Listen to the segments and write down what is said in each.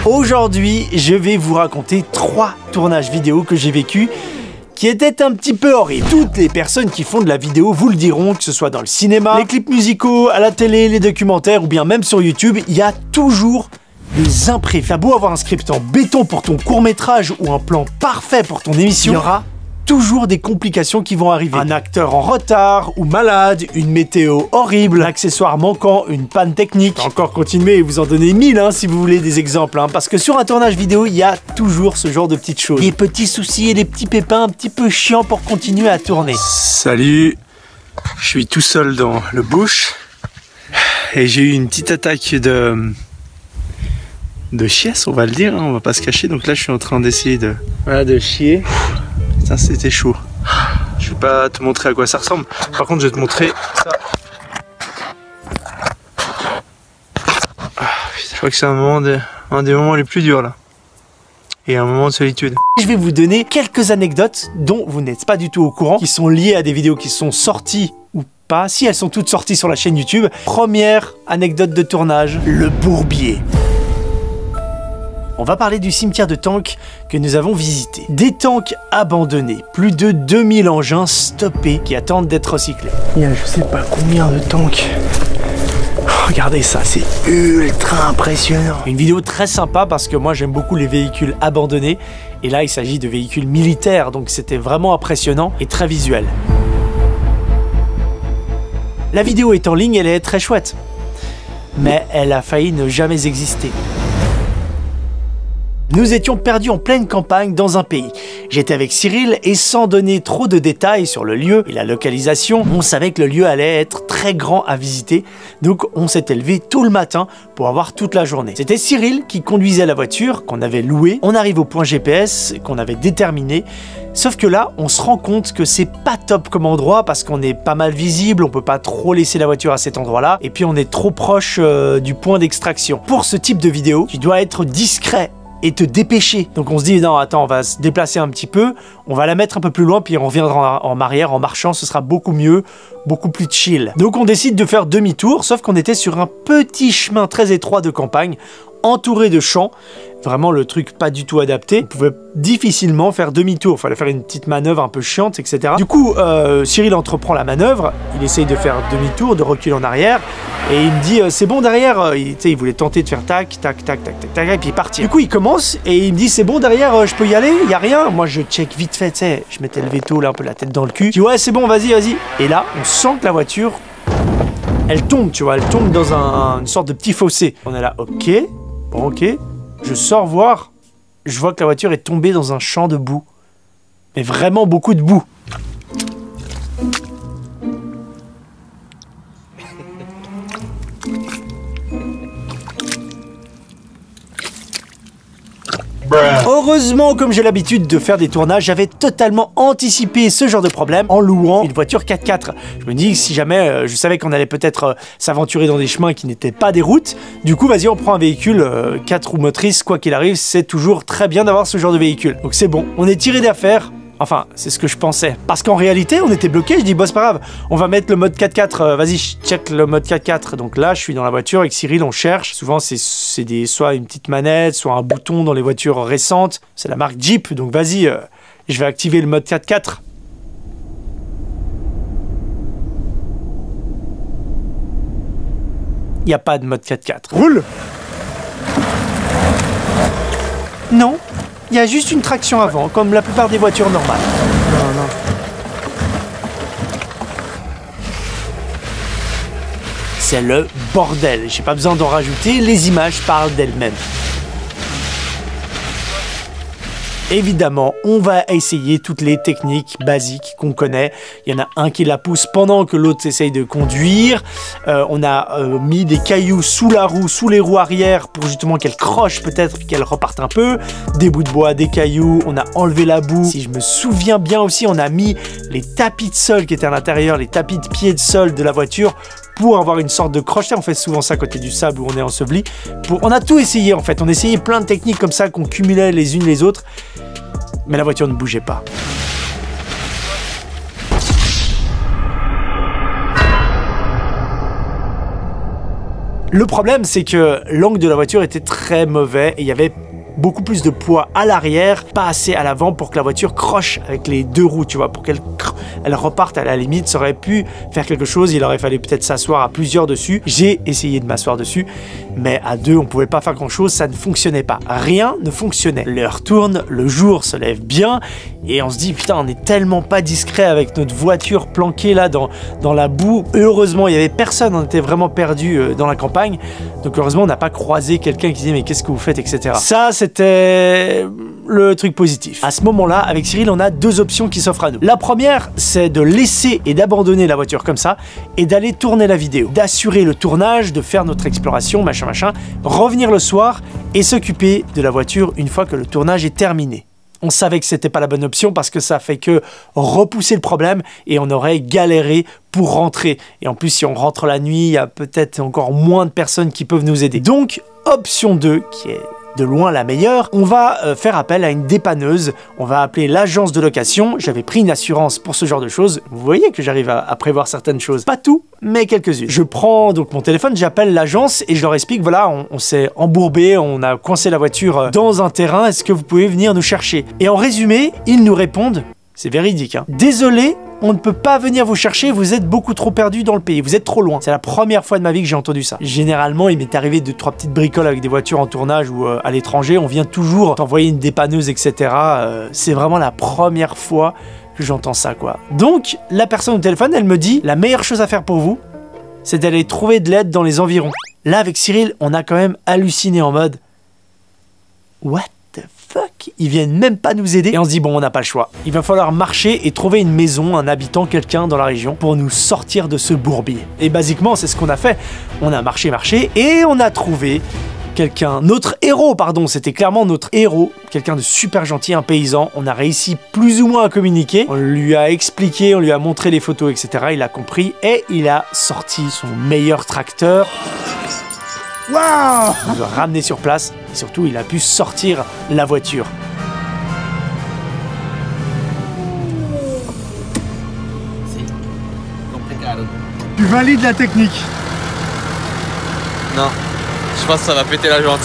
Aujourd'hui, je vais vous raconter 3 tournages vidéo que j'ai vécu qui étaient un petit peu horribles. Toutes les personnes qui font de la vidéo vous le diront, que ce soit dans le cinéma, les clips musicaux, à la télé, les documentaires ou bien même sur YouTube, il y a toujours des imprévus. T'as beau avoir un script en béton pour ton court-métrage ou un plan parfait pour ton émission, il y aura toujours des complications qui vont arriver. Un acteur en retard ou malade, une météo horrible, un accessoire manquant, une panne technique. Encore continuer et vous en donner 1000 si vous voulez des exemples. Parce que sur un tournage vidéo, il y a toujours ce genre de petites choses. Des petits soucis et des petits pépins un petit peu chiants pour continuer à tourner. Salut, je suis tout seul dans le bush et j'ai eu une petite attaque de chiasse, on va le dire, on va pas se cacher. Donc là, je suis en train d'essayer de chier. Ça, c'était chaud. Je vais pas te montrer à quoi ça ressemble. Par contre, je vais te montrer ça. Je crois que c'est un des moments les plus durs là. Et un moment de solitude. Je vais vous donner quelques anecdotes dont vous n'êtes pas du tout au courant, qui sont liées à des vidéos qui sont sorties ou pas. Si elles sont toutes sorties sur la chaîne YouTube. Première anecdote de tournage, le bourbier. On va parler du cimetière de tanks que nous avons visité. Des tanks abandonnés, plus de 2000 engins stoppés qui attendent d'être recyclés. Il y a je sais pas combien de tanks. Regardez ça, c'est ultra impressionnant. Une vidéo très sympa parce que moi j'aime beaucoup les véhicules abandonnés. Et là il s'agit de véhicules militaires, donc c'était vraiment impressionnant et très visuel. La vidéo est en ligne, elle est très chouette. Mais elle a failli ne jamais exister. Nous étions perdus en pleine campagne dans un pays. J'étais avec Cyril et sans donner trop de détails sur le lieu et la localisation, on savait que le lieu allait être très grand à visiter, donc on s'était levé tôt le matin pour avoir toute la journée. C'était Cyril qui conduisait la voiture qu'on avait louée. On arrive au point GPS qu'on avait déterminé, sauf que là, on se rend compte que c'est pas top comme endroit parce qu'on est pas mal visible, on peut pas trop laisser la voiture à cet endroit-là, et puis on est trop proche du point d'extraction. Pour ce type de vidéo, tu dois être discret et te dépêcher. Donc on se dit non attends, on va se déplacer un petit peu, on va la mettre un peu plus loin puis on reviendra en arrière en marchant, ce sera beaucoup mieux, beaucoup plus chill. Donc on décide de faire demi-tour, sauf qu'on était sur un petit chemin très étroit de campagne, entouré de champs, vraiment le truc pas du tout adapté. On pouvait difficilement faire demi-tour, il fallait faire une petite manœuvre un peu chiante, etc. Du coup, Cyril entreprend la manœuvre, il essaye de faire demi-tour, de reculer en arrière, et il me dit c'est bon derrière, il voulait tenter de faire tac, tac, tac, tac, tac, tac, et puis partir. Du coup, il commence, et il me dit c'est bon derrière, je peux y aller, il y a rien. Moi, je check vite fait, tu sais, je m'étais levé tôt, là, un peu la tête dans le cul. Je dis ouais, c'est bon, vas-y, vas-y. Et là, on sent que la voiture, elle tombe, tu vois, elle tombe dans une sorte de petit fossé. On est là, ok. Bon, ok, je sors voir, je vois que la voiture est tombée dans un champ de boue. Mais vraiment beaucoup de boue. Heureusement, comme j'ai l'habitude de faire des tournages, j'avais totalement anticipé ce genre de problème en louant une voiture 4x4. Je me dis que si jamais je savais qu'on allait peut-être s'aventurer dans des chemins qui n'étaient pas des routes, du coup vas-y on prend un véhicule 4 roues motrices, quoi qu'il arrive, c'est toujours très bien d'avoir ce genre de véhicule. Donc c'est bon, on est tiré d'affaire. Enfin, c'est ce que je pensais. Parce qu'en réalité, on était bloqué. Je dis, bon, c'est pas grave, on va mettre le mode 4x4. Vas-y, check le mode 4x4. Donc là, je suis dans la voiture avec Cyril, on cherche. Souvent, c'est soit une petite manette, soit un bouton dans les voitures récentes. C'est la marque Jeep, donc vas-y, je vais activer le mode 4x4. Il n'y a pas de mode 4x4. Roule! Non. Il y a juste une traction avant, comme la plupart des voitures normales. Non, non. C'est le bordel. J'ai pas besoin d'en rajouter, les images parlent d'elles-mêmes. Évidemment, on va essayer toutes les techniques basiques qu'on connaît. Il y en a un qui la pousse pendant que l'autre essaye de conduire. On a mis des cailloux sous la roue, sous les roues arrière pour justement qu'elle croche peut-être, qu'elle reparte un peu. Des bouts de bois, des cailloux, on a enlevé la boue. Si je me souviens bien aussi, on a mis les tapis de sol qui étaient à l'intérieur, les tapis de pied de sol de la voiture pour avoir une sorte de crochet. On fait souvent ça à côté du sable où on est enseveli. On a tout essayé en fait, on essayait plein de techniques comme ça qu'on cumulait les unes les autres. Mais la voiture ne bougeait pas. Le problème, c'est que l'angle de la voiture était très mauvais et il y avait beaucoup plus de poids à l'arrière, pas assez à l'avant pour que la voiture croche avec les deux roues, tu vois, pour qu'elle reparte à la limite. Ça aurait pu faire quelque chose, il aurait fallu peut-être s'asseoir à plusieurs dessus. J'ai essayé de m'asseoir dessus, mais à deux, on pouvait pas faire grand chose, ça ne fonctionnait pas. Rien ne fonctionnait. L'heure tourne, le jour se lève bien, et on se dit, putain, on est tellement pas discret avec notre voiture planquée là dans la boue. Heureusement, il y avait personne, on était vraiment perdu dans la campagne, donc heureusement, on n'a pas croisé quelqu'un qui disait, mais qu'est-ce que vous faites, etc. Ça, c'était le truc positif. À ce moment-là, avec Cyril, on a deux options qui s'offrent à nous. La première, c'est de laisser et d'abandonner la voiture comme ça et d'aller tourner la vidéo, d'assurer le tournage, de faire notre exploration, machin, revenir le soir et s'occuper de la voiture une fois que le tournage est terminé. On savait que c'était pas la bonne option parce que ça fait que repousser le problème et on aurait galéré pour rentrer. Et en plus, si on rentre la nuit, il y a peut-être encore moins de personnes qui peuvent nous aider. Donc, option 2, qui est de loin la meilleure, on va faire appel à une dépanneuse, on va appeler l'agence de location. J'avais pris une assurance pour ce genre de choses, vous voyez que j'arrive à prévoir certaines choses, pas tout, mais quelques-unes. Je prends donc mon téléphone, j'appelle l'agence et je leur explique, voilà, on s'est embourbé, on a coincé la voiture dans un terrain, est-ce que vous pouvez venir nous chercher? Et en résumé, ils nous répondent, c'est véridique, hein, désolé, on ne peut pas venir vous chercher, vous êtes beaucoup trop perdu dans le pays, vous êtes trop loin. C'est la première fois de ma vie que j'ai entendu ça. Généralement, il m'est arrivé 2-3 petites bricoles avec des voitures en tournage ou à l'étranger, on vient toujours t'envoyer une dépanneuse, etc. C'est vraiment la première fois que j'entends ça, quoi. Donc, la personne au téléphone, elle me dit, la meilleure chose à faire pour vous, c'est d'aller trouver de l'aide dans les environs. Là, avec Cyril, on a quand même halluciné en mode, what the fuck? Ils viennent même pas nous aider. Et on se dit, bon, on n'a pas le choix. Il va falloir marcher et trouver une maison, un habitant, quelqu'un dans la région pour nous sortir de ce bourbier. Et basiquement, c'est ce qu'on a fait. On a marché et on a trouvé quelqu'un, notre héros, pardon, c'était clairement notre héros, quelqu'un de super gentil, un paysan. On a réussi plus ou moins à communiquer. On lui a expliqué, on lui a montré les photos, etc. Il a compris et il a sorti son meilleur tracteur. Waouh! Il nous a ramené sur place et surtout il a pu sortir la voiture. Tu valides la technique? Non, je pense que ça va péter la jante.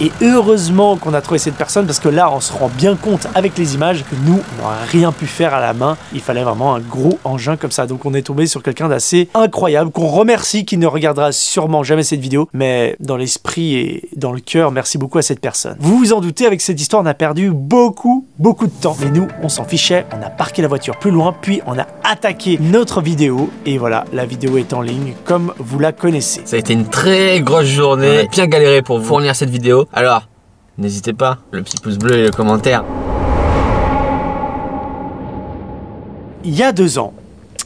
Et heureusement qu'on a trouvé cette personne parce que là, on se rend bien compte avec les images que nous, on n'aurait rien pu faire à la main. Il fallait vraiment un gros engin comme ça. Donc on est tombé sur quelqu'un d'assez incroyable, qu'on remercie, qui ne regardera sûrement jamais cette vidéo. Mais dans l'esprit et dans le cœur, merci beaucoup à cette personne. Vous vous en doutez, avec cette histoire, on a perdu beaucoup de temps. Mais nous, on s'en fichait. On a parqué la voiture plus loin, puis on a attaqué notre vidéo. Et voilà, la vidéo est en ligne comme vous la connaissez. Ça a été une très grosse journée. On a bien galéré pour vous fournir cette vidéo. Alors, n'hésitez pas, le petit pouce bleu et le commentaire. Il y a 2 ans,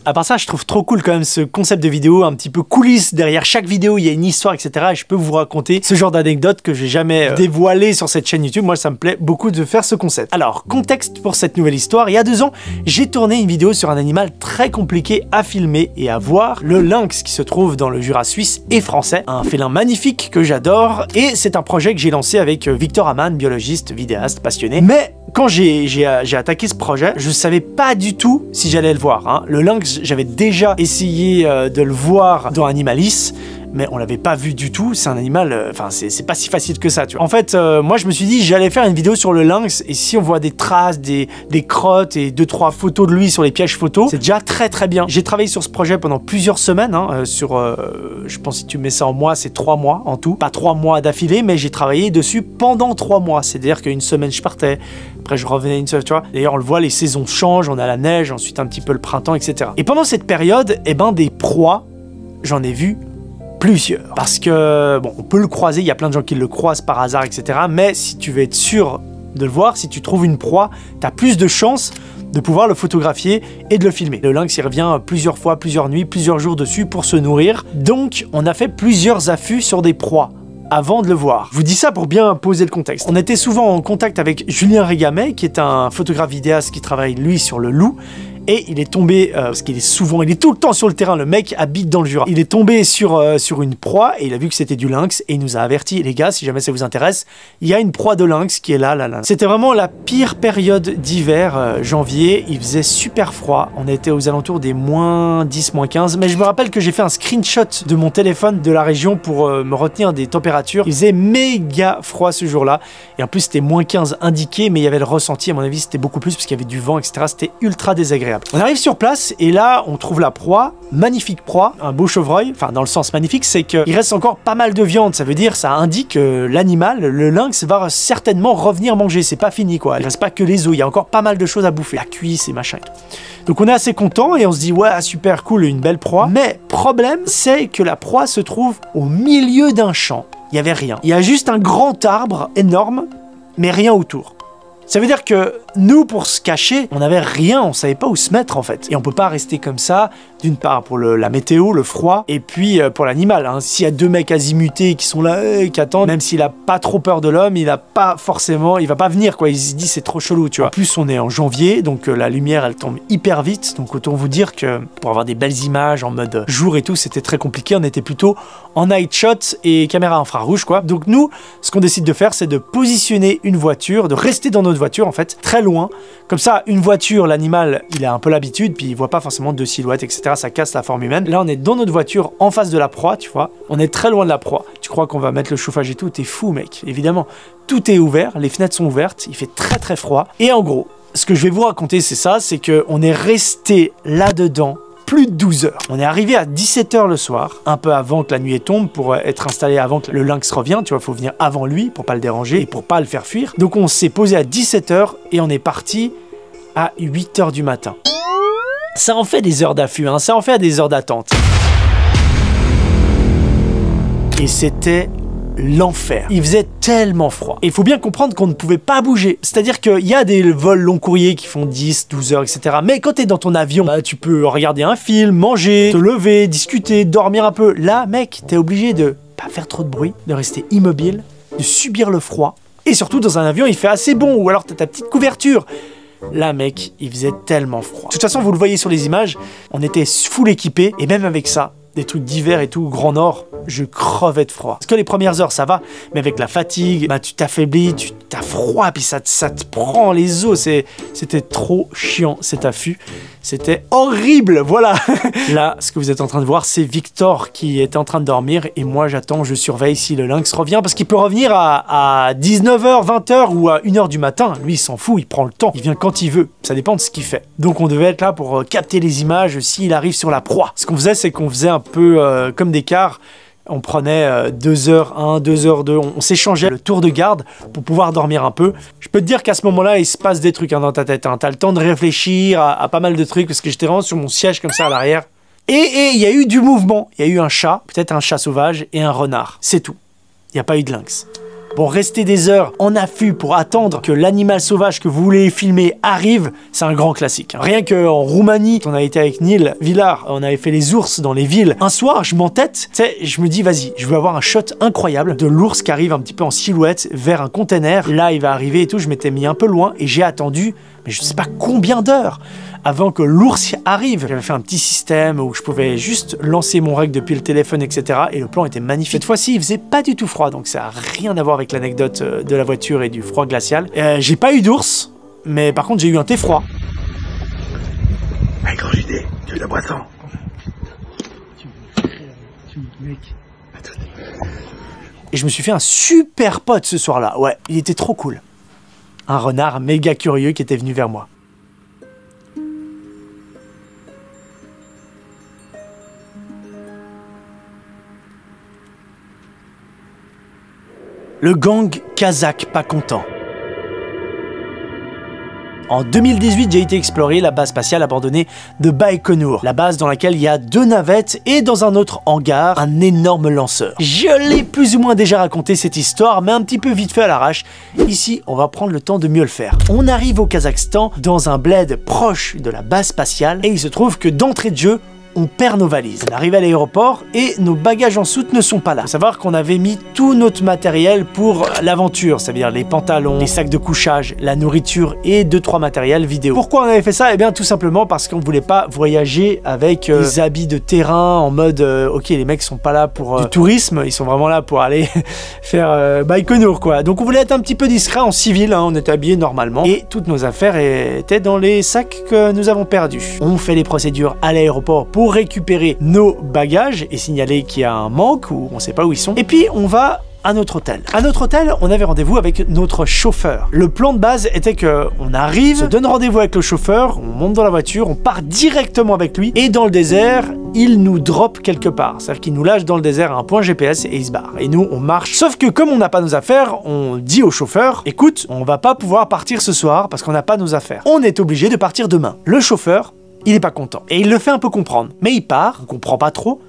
à part ça, je trouve trop cool quand même ce concept de vidéo, un petit peu coulisses. Derrière chaque vidéo, il y a une histoire, etc. Et je peux vous raconter ce genre d'anecdote que j'ai jamais dévoilé sur cette chaîne YouTube. Moi, ça me plaît beaucoup de faire ce concept. Alors, contexte pour cette nouvelle histoire. Il y a 2 ans, j'ai tourné une vidéo sur un animal très compliqué à filmer et à voir, le lynx qui se trouve dans le Jura suisse et français. Un félin magnifique que j'adore. Et c'est un projet que j'ai lancé avec Victor Hamann, biologiste, vidéaste, passionné. Mais quand j'ai attaqué ce projet, je savais pas du tout si j'allais le voir, hein. Le lynx, j'avais déjà essayé de le voir dans Animalis, mais on l'avait pas vu du tout. C'est un animal, enfin c'est pas si facile que ça, tu vois. En fait, moi je me suis dit j'allais faire une vidéo sur le lynx, et si on voit des traces, des crottes et 2-3 photos de lui sur les pièges photos, c'est déjà très bien. J'ai travaillé sur ce projet pendant plusieurs semaines, hein, je pense si tu mets ça en mois, c'est 3 mois en tout. Pas 3 mois d'affilée, mais j'ai travaillé dessus pendant 3 mois. C'est-à-dire qu'une semaine je partais, après je revenais une seule, tu vois. D'ailleurs on le voit, les saisons changent, on a la neige, ensuite un petit peu le printemps, etc. Et pendant cette période, eh ben des proies, j'en ai vu plusieurs. Parce que, bon, on peut le croiser, il y a plein de gens qui le croisent par hasard, etc. Mais si tu veux être sûr de le voir, si tu trouves une proie, tu as plus de chances de pouvoir le photographier et de le filmer. Le lynx, il revient plusieurs fois, plusieurs nuits, plusieurs jours dessus pour se nourrir. Donc, on a fait plusieurs affûts sur des proies avant de le voir. Je vous dis ça pour bien poser le contexte. On était souvent en contact avec Julien Régamet, qui est un photographe vidéaste qui travaille, lui, sur le loup. et il est tombé, parce qu'il est tout le temps sur le terrain, le mec habite dans le Jura. Il est tombé sur une proie et il a vu que c'était du lynx et il nous a averti, les gars, si jamais ça vous intéresse, il y a une proie de lynx qui est là. C'était vraiment la pire période d'hiver, janvier, il faisait super froid, on était aux alentours des moins 10, moins 15, mais je me rappelle que j'ai fait un screenshot de mon téléphone de la région pour me retenir des températures. Il faisait méga froid ce jour-là et en plus c'était moins 15 indiqué, mais il y avait le ressenti, à mon avis c'était beaucoup plus parce qu'il y avait du vent, etc. C'était ultra désagréable. On arrive sur place et là on trouve la proie, magnifique proie, un beau chevreuil, enfin dans le sens magnifique, c'est qu'il reste encore pas mal de viande, ça veut dire, ça indique que l'animal, le lynx, va certainement revenir manger, c'est pas fini quoi, il reste pas que les os, il y a encore pas mal de choses à bouffer, la cuisse et machin et tout. Donc on est assez content et on se dit ouais super cool, une belle proie, mais problème c'est que la proie se trouve au milieu d'un champ, il y avait rien, il y a juste un grand arbre énorme, mais rien autour. Ça veut dire que nous, pour se cacher, on n'avait rien, on savait pas où se mettre en fait. Et on peut pas rester comme ça, d'une part pour la météo, le froid, et puis pour l'animal. Hein. S'il y a deux mecs azimutés qui sont là, qui attendent, même s'il a pas trop peur de l'homme, il a pas forcément, il va pas venir quoi. Il se dit c'est trop chelou, tu vois. En plus on est en janvier, donc la lumière elle tombe hyper vite. Donc autant vous dire que pour avoir des belles images en mode jour et tout, c'était très compliqué. On était plutôt en night shot et caméra infrarouge quoi. Donc nous, ce qu'on décide de faire, c'est de positionner une voiture, de rester dans notre voiture en fait, très loin. Comme ça, une voiture, l'animal, il a un peu l'habitude, puis il voit pas forcément de silhouettes, etc. Ça casse la forme humaine. Là, on est dans notre voiture, en face de la proie, tu vois. On est très loin de la proie. Tu crois qu'on va mettre le chauffage et tout? T'es fou, mec. Évidemment, tout est ouvert, les fenêtres sont ouvertes, il fait très très froid. Et en gros, ce que je vais vous raconter, c'est ça, c'est qu'on est resté là-dedans plus de 12 heures. On est arrivé à 17 h le soir, un peu avant que la nuit tombe, pour être installé avant que le lynx revienne, tu vois, faut venir avant lui pour pas le déranger et pour pas le faire fuir. Donc on s'est posé à 17 h et on est parti à 8 h du matin. Ça en fait des heures d'affût, hein, ça en fait des heures d'attente. Et c'était l'enfer. Il faisait tellement froid. Et il faut bien comprendre qu'on ne pouvait pas bouger. C'est-à-dire qu'il y a des vols long courriers qui font 10, 12 heures, etc. Mais quand t'es dans ton avion, bah, tu peux regarder un film, manger, te lever, discuter, dormir un peu. Là, mec, t'es obligé de pas faire trop de bruit, de rester immobile, de subir le froid. Et surtout, dans un avion, il fait assez bon. Ou alors, t'as ta petite couverture. Là, mec, il faisait tellement froid. De toute façon, vous le voyez sur les images, on était full équipés. Et même avec ça, des trucs d'hiver et tout, Grand Nord, je crevais de froid. Parce que les premières heures, ça va, mais avec la fatigue, bah, tu t'affaiblis, tu t'as froid, puis ça te prend les os. C'était trop chiant, cet affût. C'était horrible, voilà. Là, ce que vous êtes en train de voir, c'est Victor qui est en train de dormir, et moi, j'attends, je surveille si le lynx revient, parce qu'il peut revenir à 19 h, 20 h ou à 1 h du matin. Lui, il s'en fout, il prend le temps. Il vient quand il veut. Ça dépend de ce qu'il fait. Donc, on devait être là pour capter les images s'il arrive sur la proie. Ce qu'on faisait, c'est qu'on faisait un peu comme des quarts. On prenait 2 h 1, 2 h 2, on s'échangeait le tour de garde pour pouvoir dormir un peu. Je peux te dire qu'à ce moment-là, il se passe des trucs dans ta tête. Hein. T'as le temps de réfléchir à pas mal de trucs parce que j'étais vraiment sur mon siège comme ça à l'arrière. Et il y a eu du mouvement. Il y a eu un chat, peut-être un chat sauvage et un renard. C'est tout. Il n'y a pas eu de lynx. Bon, rester des heures en affût pour attendre que l'animal sauvage que vous voulez filmer arrive, c'est un grand classique. Rien qu'en Roumanie, on a été avec Neil Villard, on avait fait les ours dans les villes. Un soir, je m'entête, tu sais, je me dis, vas-y, je veux avoir un shot incroyable de l'ours qui arrive un petit peu en silhouette vers un container. Là, il va arriver et tout, je m'étais mis un peu loin et j'ai attendu, mais je sais pas combien d'heures avant que l'ours arrive. J'avais fait un petit système où je pouvais juste lancer mon reg depuis le téléphone, etc. Et le plan était magnifique. Cette fois-ci, il faisait pas du tout froid, donc ça a rien à voir avec l'anecdote de la voiture et du froid glacial. J'ai pas eu d'ours, mais par contre, j'ai eu un thé froid. Allez, grand idée, tu veux de la boisson? Et je me suis fait un super pote ce soir-là. Ouais, il était trop cool. Un renard méga curieux qui était venu vers moi. Le gang kazakh pas content. En 2018, j'ai été explorer la base spatiale abandonnée de Baïkonour, la base dans laquelle il y a 2 navettes et dans un autre hangar, un énorme lanceur. Je l'ai plus ou moins déjà raconté cette histoire, mais un petit peu vite fait à l'arrache. Ici, on va prendre le temps de mieux le faire. On arrive au Kazakhstan, dans un bled proche de la base spatiale, et il se trouve que d'entrée de jeu, on perd nos valises. On arrive à l'aéroport et nos bagages en soute ne sont pas là. Faut savoir qu'on avait mis tout notre matériel pour l'aventure, c'est-à-dire les pantalons, les sacs de couchage, la nourriture et 2-3 matériels vidéo. Pourquoi on avait fait ça? Eh bien tout simplement parce qu'on voulait pas voyager avec des habits de terrain en mode ok, les mecs sont pas là pour du tourisme, ils sont vraiment là pour aller faire Baïkonour quoi. Donc on voulait être un petit peu discret en civil, hein, on était habillés normalement et toutes nos affaires étaient dans les sacs que nous avons perdus. On fait les procédures à l'aéroport pour récupérer nos bagages et signaler qu'il y a un manque ou on sait pas où ils sont. Et puis on va à notre hôtel. À notre hôtel, on avait rendez-vous avec notre chauffeur. Le plan de base était que on arrive, se donne rendez-vous avec le chauffeur, on monte dans la voiture, on part directement avec lui et dans le désert, il nous drop quelque part. C'est-à-dire qu'il nous lâche dans le désert à un point GPS et il se barre. Et nous, on marche. Sauf que comme on n'a pas nos affaires, on dit au chauffeur, écoute, on va pas pouvoir partir ce soir parce qu'on n'a pas nos affaires. On est obligé de partir demain. Le chauffeur, il est pas content. Et il le fait un peu comprendre. Mais il part, on comprend pas trop.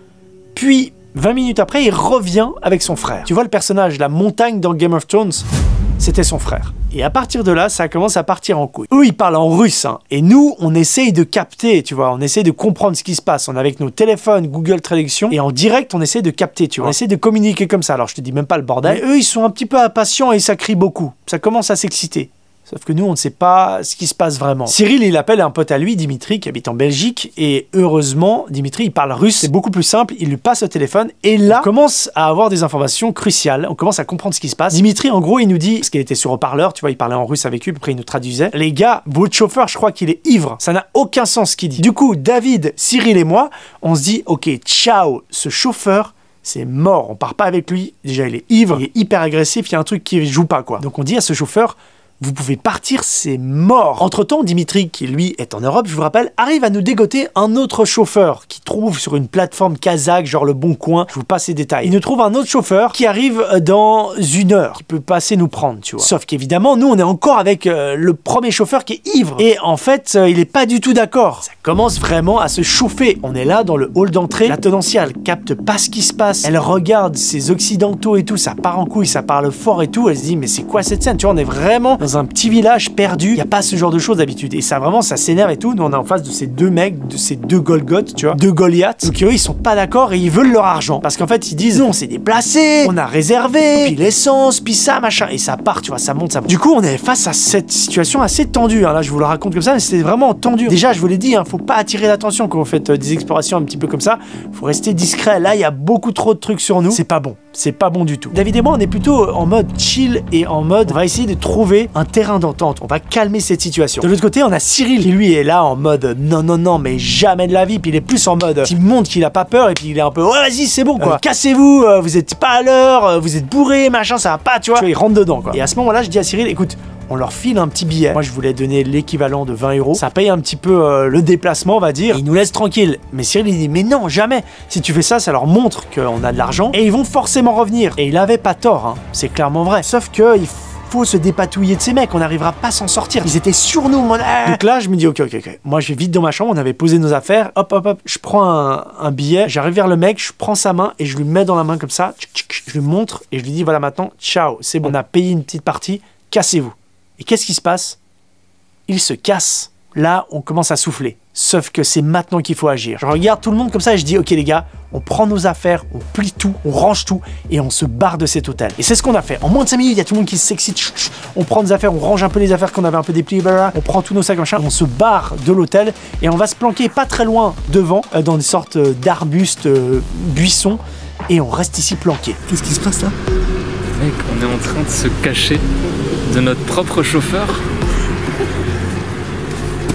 Puis 20 minutes après, il revient avec son frère. Tu vois le personnage, la montagne dans Game of Thrones, c'était son frère. Et à partir de là, ça commence à partir en couille. Eux, ils parlent en russe, hein, et nous, on essaye de capter, tu vois, on essaye de comprendre ce qui se passe. On est avec nos téléphones, Google Traduction, et en direct, on essaie de capter, tu vois. On essaie de communiquer comme ça. Alors, je te dis même pas le bordel. Mais eux, ils sont un petit peu impatients et ça crie beaucoup. Ça commence à s'exciter. Sauf que nous, on ne sait pas ce qui se passe vraiment. Cyril, il appelle un pote à lui, Dimitri, qui habite en Belgique. Et heureusement, Dimitri, il parle russe. C'est beaucoup plus simple. Il lui passe le téléphone. Et là, on commence à avoir des informations cruciales. On commence à comprendre ce qui se passe. Dimitri, en gros, il nous dit, parce qu'il était sur haut-parleur, tu vois, il parlait en russe avec lui. Après, il nous traduisait. Les gars, votre chauffeur, je crois qu'il est ivre. Ça n'a aucun sens ce qu'il dit. Du coup, David, Cyril et moi, on se dit, ok, ciao, ce chauffeur, c'est mort. On part pas avec lui. Déjà, il est ivre. Il est hyper agressif. Il y a un truc qui joue pas, quoi. Donc, on dit à ce chauffeur, vous pouvez partir, c'est mort. Entre-temps, Dimitri, qui lui est en Europe, je vous rappelle, arrive à nous dégoter un autre chauffeur qui trouve sur une plateforme kazakh, genre le Bon Coin. Je vous passe les détails. Il nous trouve un autre chauffeur qui arrive dans 1 heure, qui peut passer nous prendre, tu vois. Sauf qu'évidemment, nous, on est encore avec le premier chauffeur qui est ivre. Et en fait, il est pas du tout d'accord. Ça commence vraiment à se chauffer. On est là dans le hall d'entrée. La tenancière, elle capte pas ce qui se passe. Elle regarde ces occidentaux et tout, ça part en couille, ça parle fort et tout. Elle se dit, mais c'est quoi cette scène? Tu vois, on est vraiment dans un petit village perdu, il n'y a pas ce genre de choses d'habitude. Et ça vraiment, ça s'énerve et tout. Nous, on est en face de ces deux mecs, de ces deux Golgoth, tu vois, deux Goliaths. Donc eux, ils sont pas d'accord et ils veulent leur argent. Parce qu'en fait, ils disent, non, on s'est déplacé, on a réservé, puis l'essence, puis ça, machin. Et ça part, tu vois, ça monte, ça monte. Du coup, on est face à cette situation assez tendue. Hein. Là, je vous le raconte comme ça, mais c'était vraiment tendu. Déjà, je vous l'ai dit, hein, faut pas attirer l'attention quand vous faites des explorations un petit peu comme ça. Faut rester discret. Là, il y a beaucoup trop de trucs sur nous. C'est pas bon. C'est pas bon du tout. David et moi, on est plutôt en mode chill et en mode, on va essayer de trouver un terrain d'entente. On va calmer cette situation. De l'autre côté, on a Cyril qui lui est là en mode non, non, non, mais jamais de la vie. Puis il est plus en mode, il montre qu'il a pas peur et puis il est un peu, ouais, vas-y, c'est bon quoi. Cassez-vous, vous êtes pas à l'heure, vous êtes bourré, machin, ça va pas, tu vois. Il rentre dedans quoi. Et à ce moment-là, je dis à Cyril, écoute, on leur file un petit billet. Moi, je voulais donner l'équivalent de 20 €. Ça paye un petit peu le déplacement, on va dire. Et ils nous laissent tranquille. Mais Cyril, il dit, mais non, jamais. Si tu fais ça, ça leur montre qu'on a de l'argent. Et ils vont forcément revenir. Et il avait pas tort, hein. C'est clairement vrai. Sauf que il faut se dépatouiller de ces mecs. On n'arrivera pas à s'en sortir. Ils étaient sur nous. Donc là, je me dis, ok. Moi, je vais vite dans ma chambre. On avait posé nos affaires. Hop. Je prends un billet. J'arrive vers le mec. Je prends sa main et je lui mets dans la main comme ça. Je lui montre et je lui dis, voilà, maintenant, ciao. C'est bon. On a payé une petite partie. Cassez-vous. Et qu'est-ce qui se passe? Il se casse. Là, on commence à souffler. Sauf que c'est maintenant qu'il faut agir. Je regarde tout le monde comme ça et je dis, ok les gars, on prend nos affaires, on plie tout, on range tout et on se barre de cet hôtel. Et c'est ce qu'on a fait. En moins de 5 minutes, il y a tout le monde qui s'excite. On prend des affaires, on range un peu les affaires qu'on avait un peu dépliées, on prend tous nos sacs, machin, on se barre de l'hôtel et on va se planquer pas très loin devant, dans des sortes d'arbustes, buissons, et on reste ici planqué. Qu'est-ce qui se passe là? Mec, on est en train de se cacher de notre propre chauffeur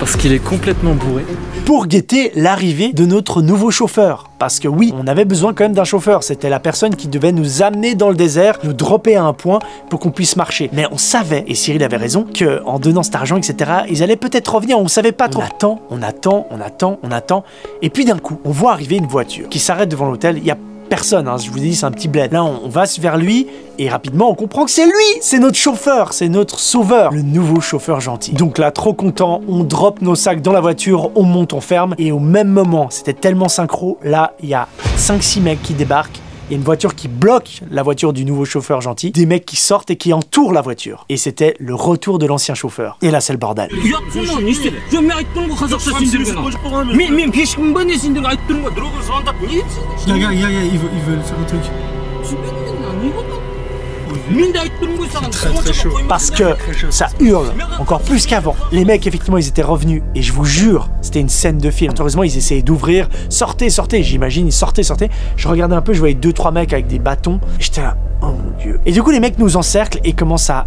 parce qu'il est complètement bourré. Pour guetter l'arrivée de notre nouveau chauffeur. Parce que oui, on avait besoin quand même d'un chauffeur. C'était la personne qui devait nous amener dans le désert, nous dropper à un point pour qu'on puisse marcher. Mais on savait, et Cyril avait raison, qu'en donnant cet argent, etc., ils allaient peut-être revenir, on savait pas trop. On attend. Et puis d'un coup, on voit arriver une voiture qui s'arrête devant l'hôtel. Il y a personne, hein, je vous ai dit, c'est un petit bled. Là, on va vers lui et rapidement, on comprend que c'est lui, c'est notre chauffeur, c'est notre sauveur, le nouveau chauffeur gentil. Donc là, trop content, on drop nos sacs dans la voiture, on monte, on ferme et au même moment, c'était tellement synchro, là, il y a 5-6 mecs qui débarquent il y a une voiture qui bloque la voiture du nouveau chauffeur gentil, des mecs qui sortent et qui entourent la voiture. Et c'était le retour de l'ancien chauffeur. Et là, c'est le bordel. Ils veulent faire un truc. Très chaud. Parce que ça hurle encore plus qu'avant. Les mecs, effectivement, ils étaient revenus. Et je vous jure, c'était une scène de film. Heureusement, ils essayaient d'ouvrir. Sortez, sortez. J'imagine, ils sortaient, sortez. Je regardais un peu, je voyais 2-3 mecs avec des bâtons. J'étais là, oh mon Dieu. Et du coup, les mecs nous encerclent et commencent à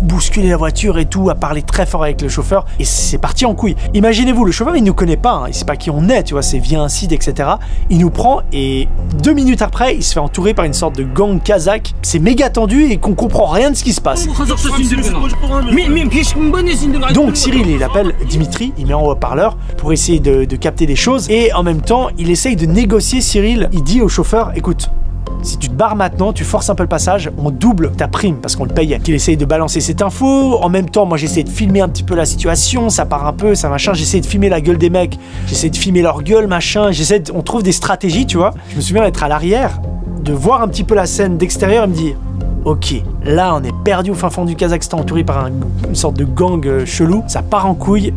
bousculer la voiture et tout, à parler très fort avec le chauffeur. Et c'est parti en couille. Imaginez-vous, le chauffeur, il nous connaît pas. Hein. Il sait pas qui on est, tu vois. C'est via un site, etc. Il nous prend et 2 minutes après, il se fait entourer par une sorte de gang kazakh. C'est méga tendu et qu'on comprend rien de ce qui se passe. Donc Cyril, il appelle Dimitri, il met en haut-parleur pour essayer de capter des choses. Et en même temps, il essaye de négocier. Cyril, il dit au chauffeur, écoute, si tu te barres maintenant, tu forces un peu le passage, on double ta prime parce qu'on le payait. Qu'il essaye de balancer cette info. En même temps, moi j'essaie de filmer un petit peu la situation, ça part un peu, ça machin. J'essaie de filmer la gueule des mecs, j'essaie de filmer leur gueule, machin. On trouve des stratégies, tu vois. Je me souviens d'être à l'arrière, de voir un petit peu la scène d'extérieur et me dire, ok, là on est perdu au fin fond du Kazakhstan, entouré par une sorte de gang chelou, ça part en couille,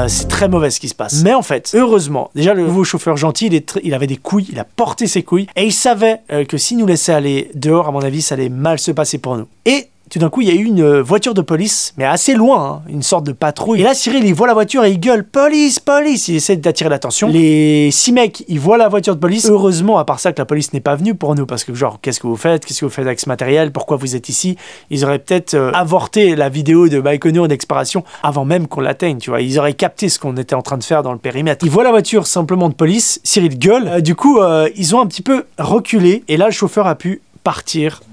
c'est très mauvais ce qui se passe. Mais en fait, heureusement, déjà le nouveau chauffeur gentil, il avait des couilles, il a porté ses couilles, et il savait que s'il nous laissait aller dehors, à mon avis, ça allait mal se passer pour nous. Et tout d'un coup, il y a eu une voiture de police, mais assez loin, hein, une sorte de patrouille. Et là, Cyril, il voit la voiture et il gueule « Police, police !» Il essaie d'attirer l'attention. Les 6 mecs, ils voient la voiture de police. Heureusement, à part ça, que la police n'est pas venue pour nous, parce que genre, qu'est-ce que vous faites? Qu'est-ce que vous faites avec ce matériel? Pourquoi vous êtes ici? Ils auraient peut-être avorté la vidéo de Baïkonour d'exploration avant même qu'on l'atteigne, tu vois. Ils auraient capté ce qu'on était en train de faire dans le périmètre. Ils voient la voiture simplement de police. Cyril gueule. Du coup, ils ont un petit peu reculé. Et là, le chauffeur a pu partir.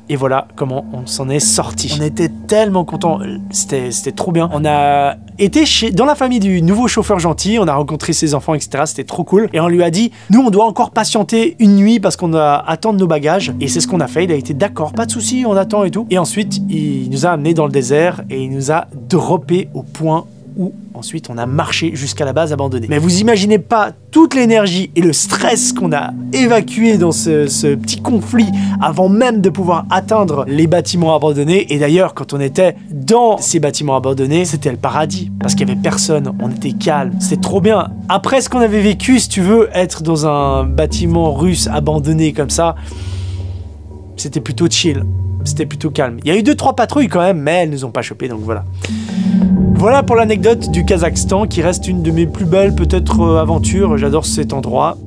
Et voilà comment on s'en est sorti. On était tellement contents, c'était trop bien. On a été dans la famille du nouveau chauffeur gentil, on a rencontré ses enfants, etc. C'était trop cool. Et on lui a dit, nous on doit encore patienter une nuit parce qu'on doit attendre nos bagages. Et c'est ce qu'on a fait, il a été d'accord, pas de souci, on attend et tout. Et ensuite, il nous a amenés dans le désert et il nous a droppé au point où ensuite on a marché jusqu'à la base abandonnée. Mais vous imaginez pas toute l'énergie et le stress qu'on a évacué dans ce petit conflit avant même de pouvoir atteindre les bâtiments abandonnés. Et d'ailleurs, quand on était dans ces bâtiments abandonnés, c'était le paradis parce qu'il y avait personne, on était calme, c'était trop bien. Après ce qu'on avait vécu, si tu veux, être dans un bâtiment russe abandonné comme ça, c'était plutôt chill, c'était plutôt calme. Il y a eu 2-3 patrouilles quand même, mais elles nous ont pas chopé, donc voilà. Voilà pour l'anecdote du Kazakhstan qui reste une de mes plus belles peut-être aventures. J'adore cet endroit.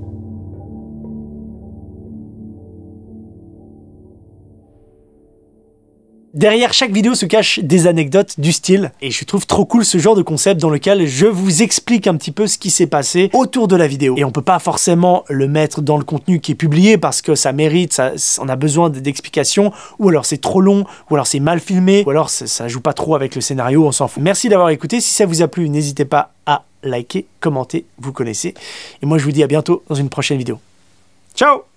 Derrière chaque vidéo se cachent des anecdotes du style et je trouve trop cool ce genre de concept dans lequel je vous explique un petit peu ce qui s'est passé autour de la vidéo. Et on peut pas forcément le mettre dans le contenu qui est publié parce que ça mérite, on a besoin d'explications, ou alors c'est trop long, ou alors c'est mal filmé, ou alors ça joue pas trop avec le scénario, on s'en fout. Merci d'avoir écouté, si ça vous a plu, n'hésitez pas à liker, commenter, vous connaissez. Et moi je vous dis à bientôt dans une prochaine vidéo. Ciao!